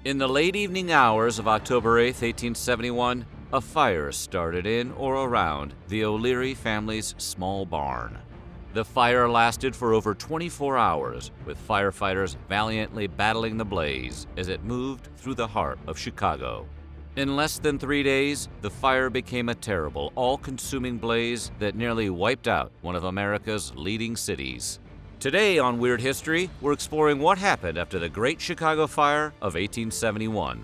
In the late evening hours of October 8, 1871, a fire started in or around the O'Leary family's small barn. The fire lasted for over 24 hours, with firefighters valiantly battling the blaze as it moved through the heart of Chicago. In less than 3 days, the fire became a terrible, all-consuming blaze that nearly wiped out one of America's leading cities. Today on Weird History, we're exploring what happened after the Great Chicago Fire of 1871.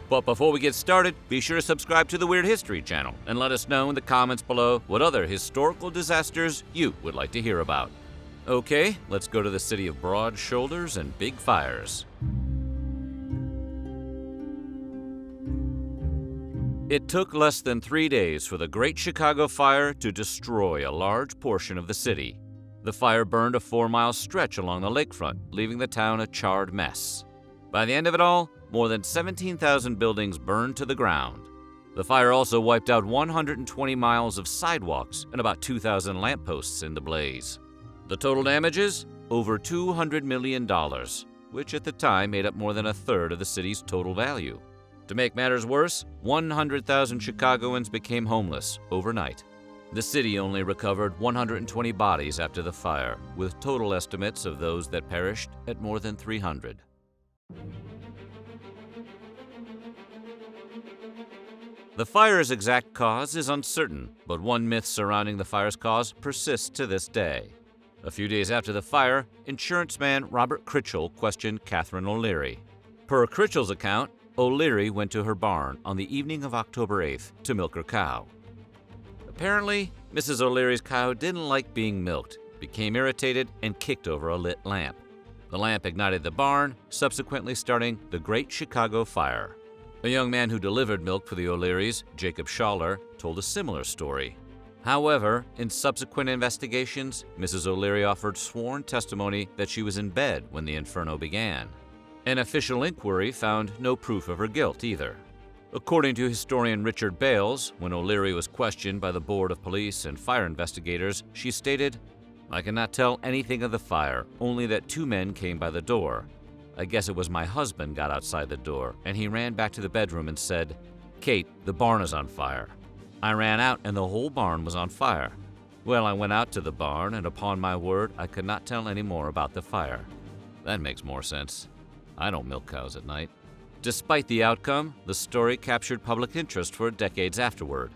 But before we get started, be sure to subscribe to the Weird History channel and let us know in the comments below what other historical disasters you would like to hear about. Okay, let's go to the city of broad shoulders and big fires. It took less than 3 days for the Great Chicago Fire to destroy a large portion of the city. The fire burned a 4-mile stretch along the lakefront, leaving the town a charred mess. By the end of it all, more than 17,000 buildings burned to the ground. The fire also wiped out 120 miles of sidewalks and about 2,000 lampposts in the blaze. The total damages? Over $200 million, which at the time made up more than a third of the city's total value. To make matters worse, 100,000 Chicagoans became homeless overnight. The city only recovered 120 bodies after the fire, with total estimates of those that perished at more than 300. The fire's exact cause is uncertain, but one myth surrounding the fire's cause persists to this day. A few days after the fire, insurance man Robert Critchell questioned Catherine O'Leary. Per Critchell's account, O'Leary went to her barn on the evening of October 8th to milk her cow. Apparently, Mrs. O'Leary's cow didn't like being milked, became irritated, and kicked over a lit lamp. The lamp ignited the barn, subsequently starting the Great Chicago Fire. A young man who delivered milk for the O'Learys, Jacob Schaller, told a similar story. However, in subsequent investigations, Mrs. O'Leary offered sworn testimony that she was in bed when the inferno began. An official inquiry found no proof of her guilt either. According to historian Richard Bales, when O'Leary was questioned by the Board of Police and fire investigators, she stated, "I cannot tell anything of the fire, only that 2 men came by the door. I guess it was my husband got outside the door, and he ran back to the bedroom and said, 'Kate, the barn is on fire.' I ran out and the whole barn was on fire. Well, I went out to the barn, and upon my word, I could not tell any more about the fire." That makes more sense. I don't milk cows at night. Despite the outcome, the story captured public interest for decades afterward.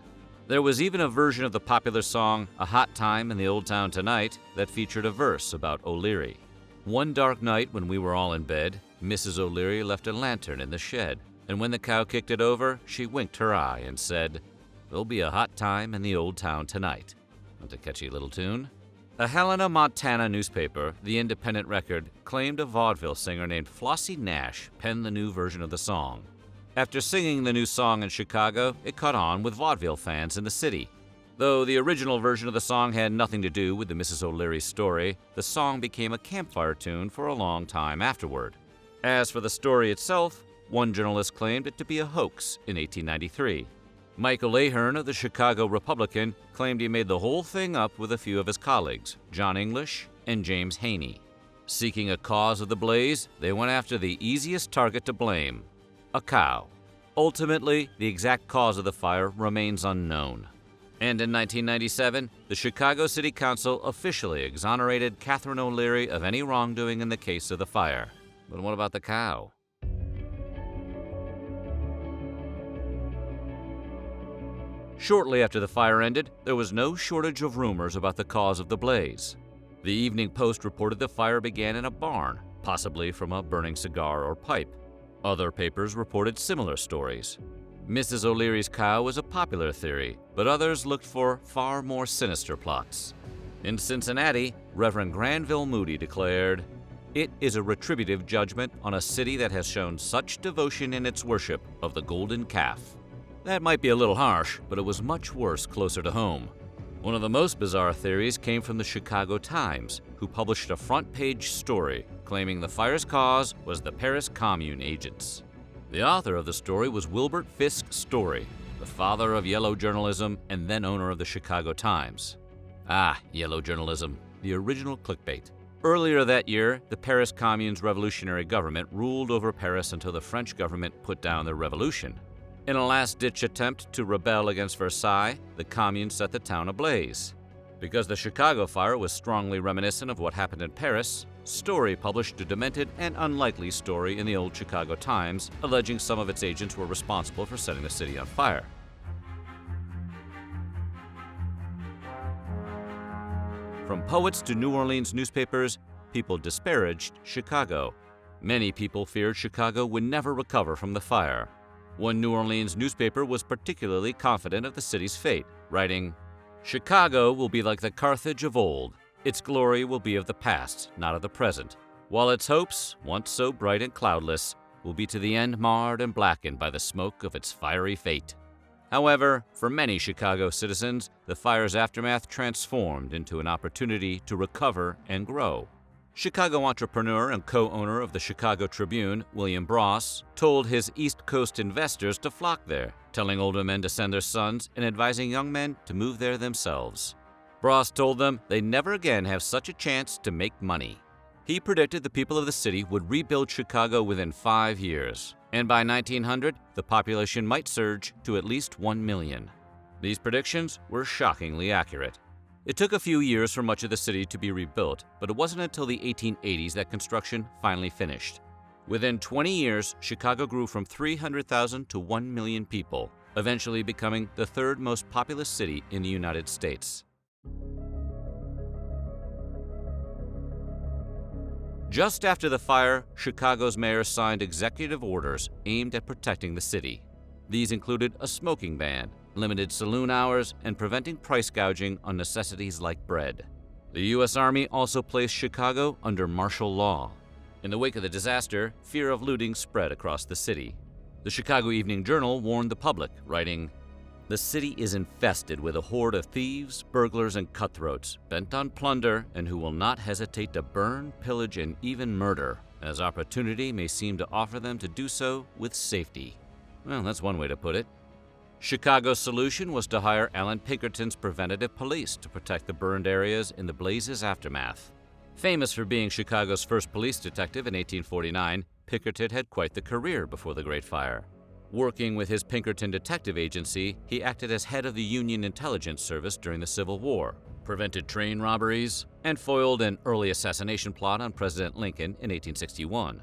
There was even a version of the popular song "A Hot Time in the Old Town Tonight" that featured a verse about O'Leary. One dark night when we were all in bed, Mrs. O'Leary left a lantern in the shed, and when the cow kicked it over, she winked her eye and said, "There'll be a hot time in the old town tonight." Not a catchy little tune? A Helena, Montana newspaper, The Independent Record, claimed a vaudeville singer named Flossie Nash penned the new version of the song. After singing the new song in Chicago, it caught on with vaudeville fans in the city. Though the original version of the song had nothing to do with the Mrs. O'Leary story, the song became a campfire tune for a long time afterward. As for the story itself, one journalist claimed it to be a hoax in 1893. Michael Ahern of the Chicago Republican claimed he made the whole thing up with a few of his colleagues, John English and James Haney. Seeking a cause of the blaze, they went after the easiest target to blame, a cow. Ultimately, the exact cause of the fire remains unknown. And in 1997, the Chicago City Council officially exonerated Catherine O'Leary of any wrongdoing in the case of the fire. But what about the cow? Shortly after the fire ended, there was no shortage of rumors about the cause of the blaze. The Evening Post reported the fire began in a barn, possibly from a burning cigar or pipe. Other papers reported similar stories. Mrs. O'Leary's cow was a popular theory, but others looked for far more sinister plots. In Cincinnati, Reverend Granville Moody declared, "It is a retributive judgment on a city that has shown such devotion in its worship of the golden calf." That might be a little harsh, but it was much worse closer to home. One of the most bizarre theories came from the Chicago Times, who published a front-page story claiming the fire's cause was the Paris Commune agents. The author of the story was Wilbert Fisk Story, the father of yellow journalism and then owner of the Chicago Times. Ah, yellow journalism, the original clickbait. Earlier that year, the Paris Commune's revolutionary government ruled over Paris until the French government put down the revolution. In a last-ditch attempt to rebel against Versailles, the Commune set the town ablaze. Because the Chicago fire was strongly reminiscent of what happened in Paris, Story published a demented and unlikely story in the Old Chicago Times, alleging some of its agents were responsible for setting the city on fire. From poets to New Orleans newspapers, people disparaged Chicago. Many people feared Chicago would never recover from the fire. One New Orleans newspaper was particularly confident of the city's fate, writing, "Chicago will be like the Carthage of old. Its glory will be of the past, not of the present, while its hopes, once so bright and cloudless, will be to the end marred and blackened by the smoke of its fiery fate." However, for many Chicago citizens, the fire's aftermath transformed into an opportunity to recover and grow. Chicago entrepreneur and co-owner of the Chicago Tribune, William Bross, told his East Coast investors to flock there, telling older men to send their sons and advising young men to move there themselves. Bross told them they'd never again have such a chance to make money. He predicted the people of the city would rebuild Chicago within 5 years, and by 1900, the population might surge to at least 1 million. These predictions were shockingly accurate. It took a few years for much of the city to be rebuilt, but it wasn't until the 1880s that construction finally finished. Within 20 years, Chicago grew from 300,000 to 1 million people, eventually becoming the third most populous city in the United States. Just after the fire, Chicago's mayor signed executive orders aimed at protecting the city. These included a smoking ban, limited saloon hours, and preventing price gouging on necessities like bread. The U.S. Army also placed Chicago under martial law. In the wake of the disaster, fear of looting spread across the city. The Chicago Evening Journal warned the public, writing, "The city is infested with a horde of thieves, burglars, and cutthroats, bent on plunder and who will not hesitate to burn, pillage, and even murder, as opportunity may seem to offer them to do so with safety." Well, that's one way to put it. Chicago's solution was to hire Alan Pinkerton's preventative police to protect the burned areas in the blaze's aftermath. Famous for being Chicago's first police detective in 1849, Pinkerton had quite the career before the Great Fire. Working with his Pinkerton Detective Agency, he acted as head of the Union Intelligence Service during the Civil War, prevented train robberies, and foiled an early assassination plot on President Lincoln in 1861.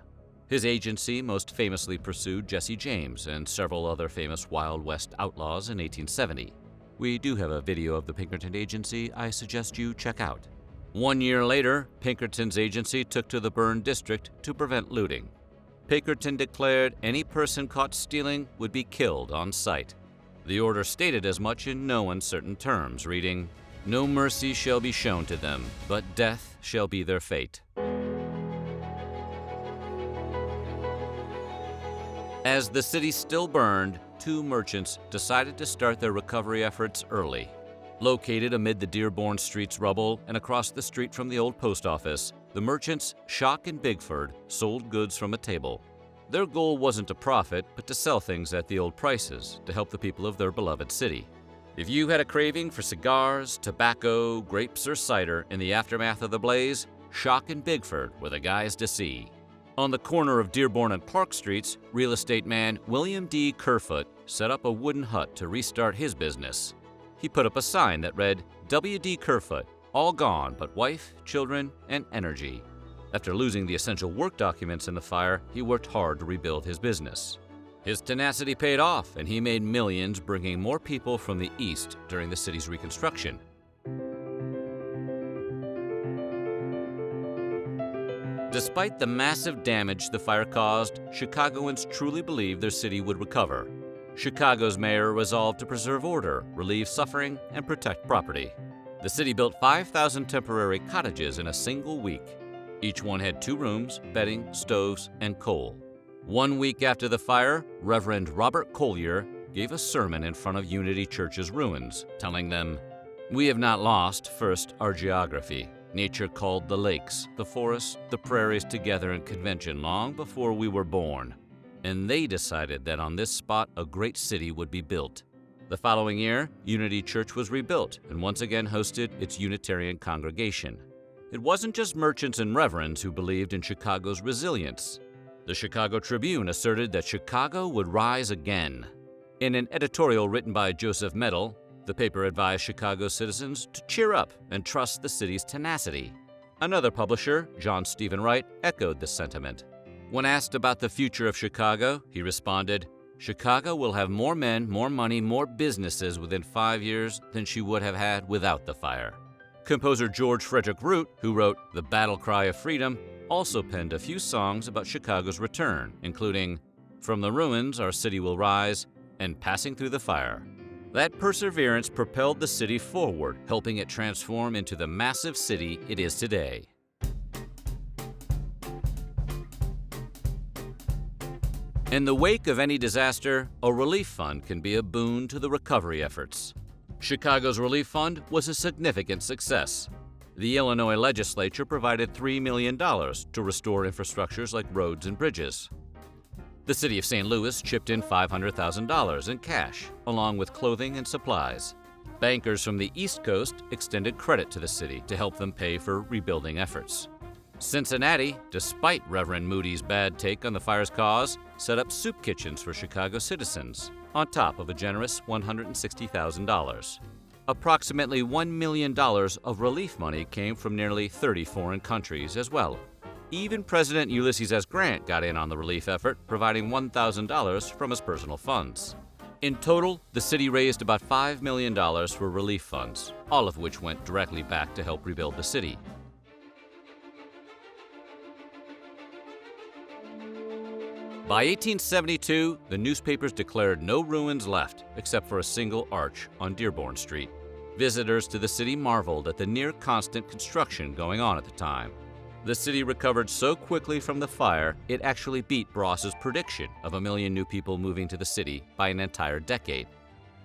His agency most famously pursued Jesse James and several other famous Wild West outlaws in 1870. We do have a video of the Pinkerton Agency I suggest you check out. 1 year later, Pinkerton's agency took to the burned district to prevent looting. Pinkerton declared any person caught stealing would be killed on sight. The order stated as much in no uncertain terms, reading, "No mercy shall be shown to them, but death shall be their fate." As the city still burned, 2 merchants decided to start their recovery efforts early. Located amid the Dearborn Street's rubble and across the street from the old post office, the merchants Schock and Bigford sold goods from a table. Their goal wasn't to profit, but to sell things at the old prices to help the people of their beloved city. If you had a craving for cigars, tobacco, grapes, or cider in the aftermath of the blaze, Schock and Bigford were the guys to see. On the corner of Dearborn and Clark Streets, real estate man William D. Kerfoot set up a wooden hut to restart his business. He put up a sign that read, "W.D. Kerfoot, all gone but wife, children, and energy." After losing the essential work documents in the fire, he worked hard to rebuild his business. His tenacity paid off, and he made millions, bringing more people from the East during the city's reconstruction. Despite the massive damage the fire caused, Chicagoans truly believed their city would recover. Chicago's mayor resolved to preserve order, relieve suffering, and protect property. The city built 5,000 temporary cottages in a single week. Each one had 2 rooms, bedding, stoves, and coal. 1 week after the fire, Reverend Robert Collier gave a sermon in front of Unity Church's ruins, telling them, "We have not lost, first, our geography. Nature called the lakes, the forests, the prairies together in convention long before we were born. And they decided that on this spot a great city would be built." The following year, Unity Church was rebuilt and once again hosted its Unitarian congregation. It wasn't just merchants and reverends who believed in Chicago's resilience. The Chicago Tribune asserted that Chicago would rise again. In an editorial written by Joseph Medal, the paper advised Chicago citizens to cheer up and trust the city's tenacity. Another publisher, John Stephen Wright, echoed this sentiment. When asked about the future of Chicago, he responded, "Chicago will have more men, more money, more businesses within 5 years than she would have had without the fire." Composer George Frederick Root, who wrote The Battle Cry of Freedom, also penned a few songs about Chicago's return, including From the Ruins Our City Will Rise and Passing Through the Fire. That perseverance propelled the city forward, helping it transform into the massive city it is today. In the wake of any disaster, a relief fund can be a boon to the recovery efforts. Chicago's relief fund was a significant success. The Illinois legislature provided $3 million to restore infrastructures like roads and bridges. The city of St. Louis chipped in $500,000 in cash, along with clothing and supplies. Bankers from the East Coast extended credit to the city to help them pay for rebuilding efforts. Cincinnati, despite Reverend Moody's bad take on the fire's cause, set up soup kitchens for Chicago citizens, on top of a generous $160,000. Approximately $1 million of relief money came from nearly 30 foreign countries as well. Even President Ulysses S. Grant got in on the relief effort, providing $1,000 from his personal funds. In total, the city raised about $5 million for relief funds, all of which went directly back to help rebuild the city. By 1872, the newspapers declared no ruins left except for a single arch on Dearborn Street. Visitors to the city marveled at the near-constant construction going on at the time. The city recovered so quickly from the fire, it actually beat Bross's prediction of 1 million new people moving to the city by an entire decade.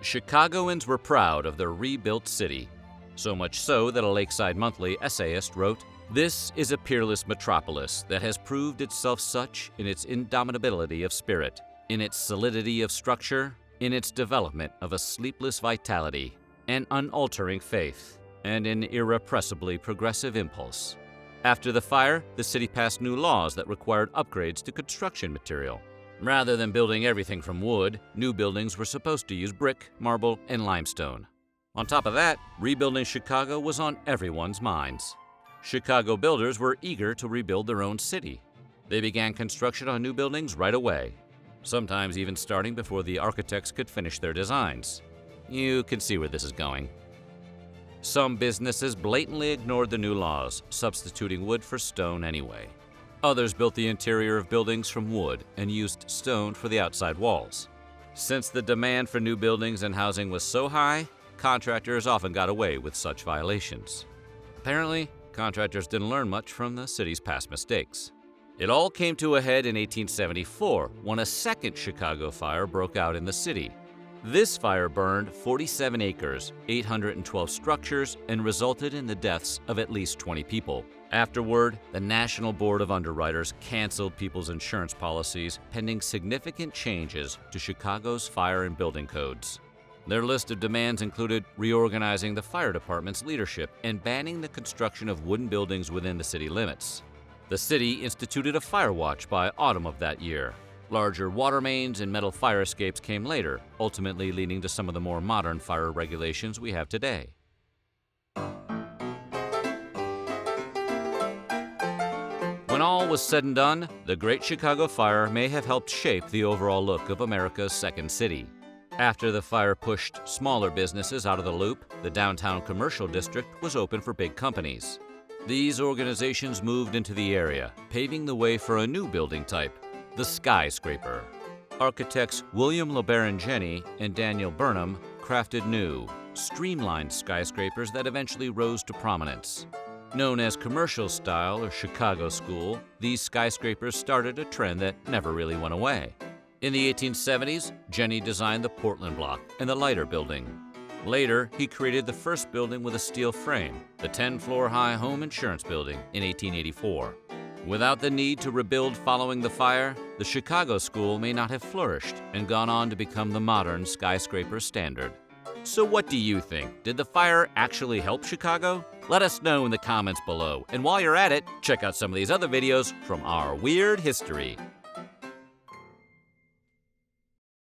Chicagoans were proud of their rebuilt city, so much so that a Lakeside Monthly essayist wrote, "This is a peerless metropolis that has proved itself such in its indomitability of spirit, in its solidity of structure, in its development of a sleepless vitality, an unaltering faith, and an irrepressibly progressive impulse." After the fire, the city passed new laws that required upgrades to construction material. Rather than building everything from wood, new buildings were supposed to use brick, marble, and limestone. On top of that, rebuilding Chicago was on everyone's minds. Chicago builders were eager to rebuild their own city. They began construction on new buildings right away, sometimes even starting before the architects could finish their designs. You can see where this is going. Some businesses blatantly ignored the new laws, substituting wood for stone anyway. Others built the interior of buildings from wood and used stone for the outside walls. Since the demand for new buildings and housing was so high, contractors often got away with such violations. Apparently, contractors didn't learn much from the city's past mistakes. It all came to a head in 1874 when a second Chicago fire broke out in the city. This fire burned 47 acres, 812 structures, and resulted in the deaths of at least 20 people. Afterward, the National Board of Underwriters canceled people's insurance policies, pending significant changes to Chicago's fire and building codes. Their list of demands included reorganizing the fire department's leadership and banning the construction of wooden buildings within the city limits. The city instituted a fire watch by autumn of that year. Larger water mains and metal fire escapes came later, ultimately leading to some of the more modern fire regulations we have today. When all was said and done, the Great Chicago Fire may have helped shape the overall look of America's second city. After the fire pushed smaller businesses out of the loop, the downtown commercial district was open for big companies. These organizations moved into the area, paving the way for a new building type, the skyscraper. Architects William LeBaron Jenney and Daniel Burnham crafted new, streamlined skyscrapers that eventually rose to prominence. Known as commercial style or Chicago school, these skyscrapers started a trend that never really went away. In the 1870s, Jenney designed the Portland Block and the Leiter Building. Later, he created the first building with a steel frame, the 10-floor-high Home Insurance Building, in 1884. Without the need to rebuild following the fire, the Chicago School may not have flourished and gone on to become the modern skyscraper standard. So what do you think? Did the fire actually help Chicago? Let us know in the comments below. And while you're at it, check out some of these other videos from our weird history.